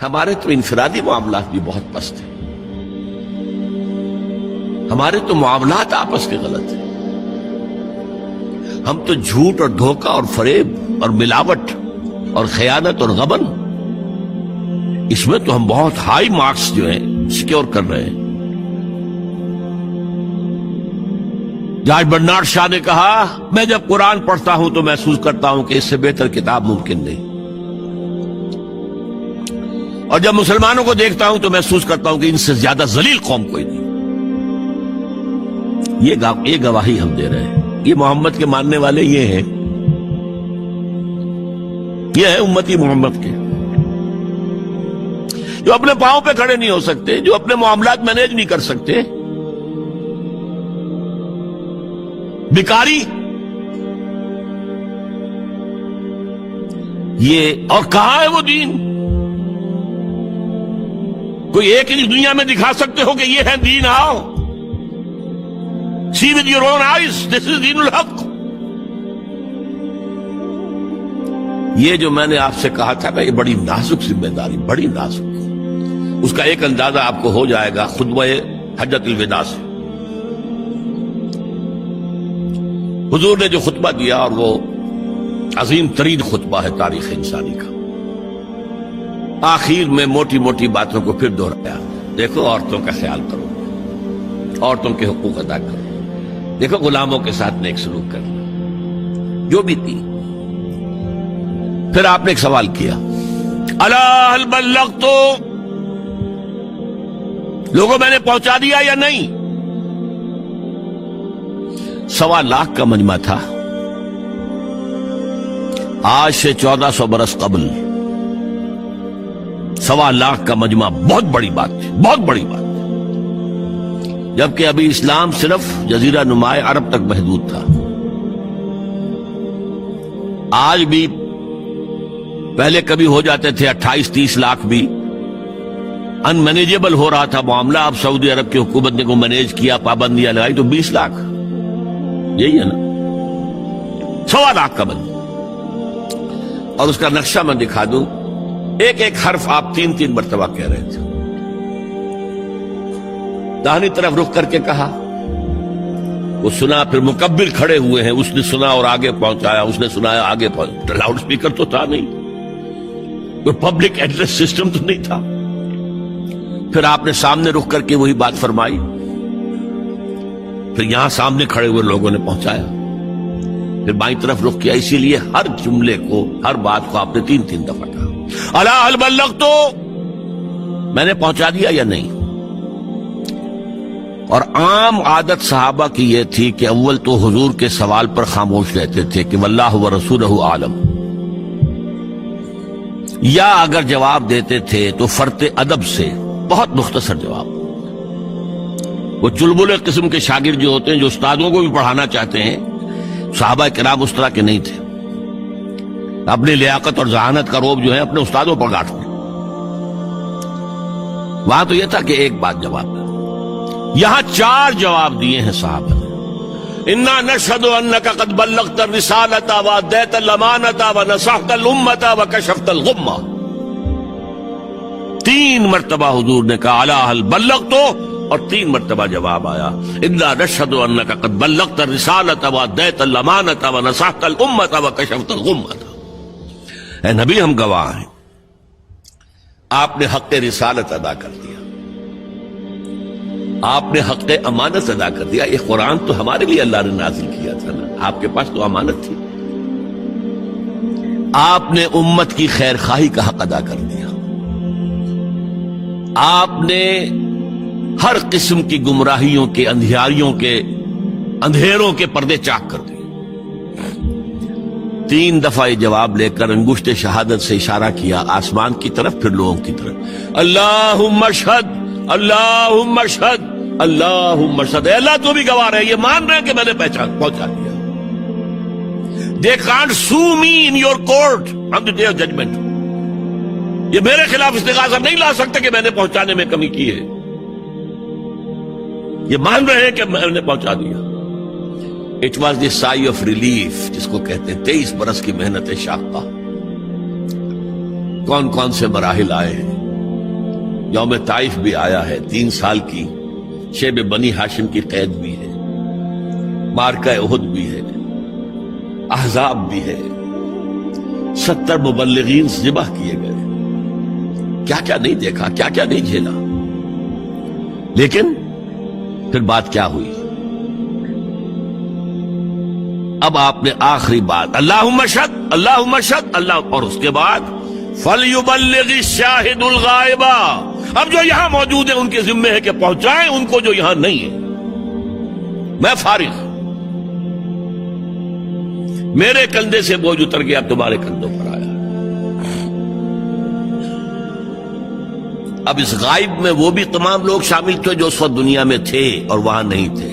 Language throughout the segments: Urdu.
ہمارے تو انفرادی معاملات بھی بہت پست ہیں، ہمارے تو معاملات آپس کے غلط ہیں، ہم تو جھوٹ اور دھوکہ اور فریب اور ملاوٹ اور خیانت اور غبن، اس میں تو ہم بہت ہائی مارکس جو ہیں سیکیور کر رہے ہیں۔ جاج برنارڈ شاہ نے کہا، میں جب قرآن پڑھتا ہوں تو محسوس کرتا ہوں کہ اس سے بہتر کتاب ممکن نہیں، اور جب مسلمانوں کو دیکھتا ہوں تو محسوس کرتا ہوں کہ ان سے زیادہ ذلیل قوم کوئی نہیں۔ یہ گواہی ہم دے رہے ہیں، یہ محمد کے ماننے والے یہ ہیں، یہ ہے امتی محمد کے، جو اپنے پاؤں پہ کھڑے نہیں ہو سکتے، جو اپنے معاملات مینیج نہیں کر سکتے، بیکاری، یہ اور کہاں ہے وہ دین؟ کوئی ایک ہی دنیا میں دکھا سکتے ہو کہ یہ ہے دین؟ آؤ see with your own eyes, this is دین الحق۔ یہ جو میں نے آپ سے کہا تھا کہ یہ بڑی نازک ذمہ داری، بڑی نازک، اس کا ایک اندازہ آپ کو ہو جائے گا خطبہ حجۃ الوداع سے۔ حضور نے جو خطبہ دیا، اور وہ عظیم ترین خطبہ ہے تاریخ انسانی کا، آخر میں موٹی موٹی باتوں کو پھر دہرایا۔ دیکھو عورتوں کا خیال کرو، عورتوں کے حقوق ادا کرو، دیکھو غلاموں کے ساتھ نیک سلوک کرنا، جو بھی تھی۔ پھر آپ نے ایک سوال کیا، الا هل بلغت، لوگوں میں نے پہنچا دیا یا نہیں؟ 1.25 لاکھ کا مجمع تھا، آج سے 1400 برس قبل 1.25 لاکھ کا مجمع بہت بڑی بات تھی، بہت بڑی بات، جبکہ ابھی اسلام صرف جزیرہ نما عرب تک محدود تھا۔ آج بھی پہلے کبھی ہو جاتے تھے 28-30 لاکھ بھی، ان مینیجیبل ہو رہا تھا معاملہ۔ اب سعودی عرب کی حکومت نے کو مینیج کیا، پابندیاں لگائی تو 20 لاکھ، یہی ہے نا، 1.25 لاکھ کا بند۔ اور اس کا نقشہ میں دکھا دوں، ایک ایک حرف آپ 3 مرتبہ کہہ رہے تھے۔ داہنی طرف رخ کر کے کہا، وہ سنا، پھر مکبر کھڑے ہوئے ہیں، اس نے سنا اور آگے پہنچایا، اس نے سنایا آگے پہنچایا، لاؤڈ سپیکر تو تھا نہیں، کوئی پبلک ایڈریس سسٹم تو نہیں تھا۔ پھر آپ نے سامنے رخ کر کے وہی بات فرمائی، پھر یہاں سامنے کھڑے ہوئے لوگوں نے پہنچایا، پھر بائیں طرف رخ کیا۔ اسی لیے ہر جملے کو، ہر بات کو آپ نے 3 دفعہ کہا، الا هل بلغت، میں نے پہنچا دیا یا نہیں؟ اور عام عادت صحابہ کی یہ تھی کہ اول تو حضور کے سوال پر خاموش رہتے تھے کہ واللہ ورسولہ عالم، یا اگر جواب دیتے تھے تو فرط ادب سے بہت مختصر جواب۔ وہ چلبلے قسم کے شاگرد جو ہوتے ہیں، جو استادوں کو بھی پڑھانا چاہتے ہیں، صحابہ کرام اس طرح کے نہیں تھے، اپنی لیاقت اور ذہانت کا روب جو ہے اپنے استادوں پر گاٹتے۔ وہاں تو یہ تھا کہ ایک بات جواب، یہاں 4 جواب دیے ہیں صحابہ نے۔ انا نشهد انك قد بلغت الرسالة واديت الامانة ونصحت الامة وكشفت الغمة۔ 3 مرتبہ حضور نے کہا الا هل بلغت، اور 3 مرتبہ جواب آیا انا نشهد انك قد بلغت الرسالة واديت الامانة ونصحت الامة وكشفت الغمة۔ اے نبی، ہم گواہ ہیں، آپ نے حق رسالت ادا کر دیا، آپ نے حق امانت ادا کر دیا۔ یہ قرآن تو ہمارے لیے اللہ نے نازل کیا تھا نا، آپ کے پاس تو امانت تھی۔ آپ نے امت کی خیر خواہی کا حق ادا کر دیا، آپ نے ہر قسم کی گمراہیوں کے، اندھیروں کے پردے چاک کر دیے۔ 3 دفعہ یہ جواب لے کر انگشت شہادت سے اشارہ کیا آسمان کی طرف، پھر لوگوں کی طرف، اللہم اشہد، اللہم اشہد، اللہم اشہد۔ اے اللہ، تو بھی گواہ رہے، یہ مان رہے کہ میں نے پہنچا دیا۔ They can't sue me in your court on the day of judgment۔ یہ میرے خلاف استغاثہ نہیں لا سکتے کہ میں نے پہنچانے میں کمی کی ہے، یہ مان رہے ہیں کہ میں نے پہنچا دیا۔ It was the sigh of relief جس کو کہتے ہیں 23 برس کی محنت شاقہ۔ کون کون سے مراحل آئے ہیں، یوم طائف بھی آیا ہے، 3 سال کی شیب بنی ہاشم کی قید بھی ہے، مارکہ احد بھی ہے، احزاب بھی ہے، 70 مبلغین ذبح کیے گئے، کیا کیا نہیں دیکھا، کیا کیا نہیں جھیلا. لیکن پھر بات کیا ہوئی؟ اب آپ نے آخری بات اللہم اشہد اللہم اشہد اللہ، اور اس کے بعد فَلْيُبَلِّغِ الشَّاهِدُ الْغَائِبَ، اب جو یہاں موجود ہیں ان کے ذمہ ہے کہ پہنچائیں ان کو جو یہاں نہیں ہے. میں فارغ، میرے کندھے سے بوجھ اتر گیا، تمہارے کندھوں پر آیا. اب اس غائب میں وہ بھی تمام لوگ شامل تھے جو اس وقت دنیا میں تھے اور وہاں نہیں تھے.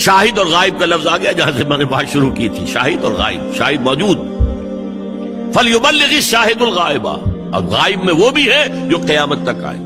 شاہد اور غائب کا لفظ آ گیا جہاں سے میں نے بات شروع کی تھی، شاہد اور غائب. شاہد موجود، فَلْيُبَلِّغِ الشَّاهِدُ الْغَائِبَ، اور غائب میں وہ بھی ہے جو قیامت تک آئے.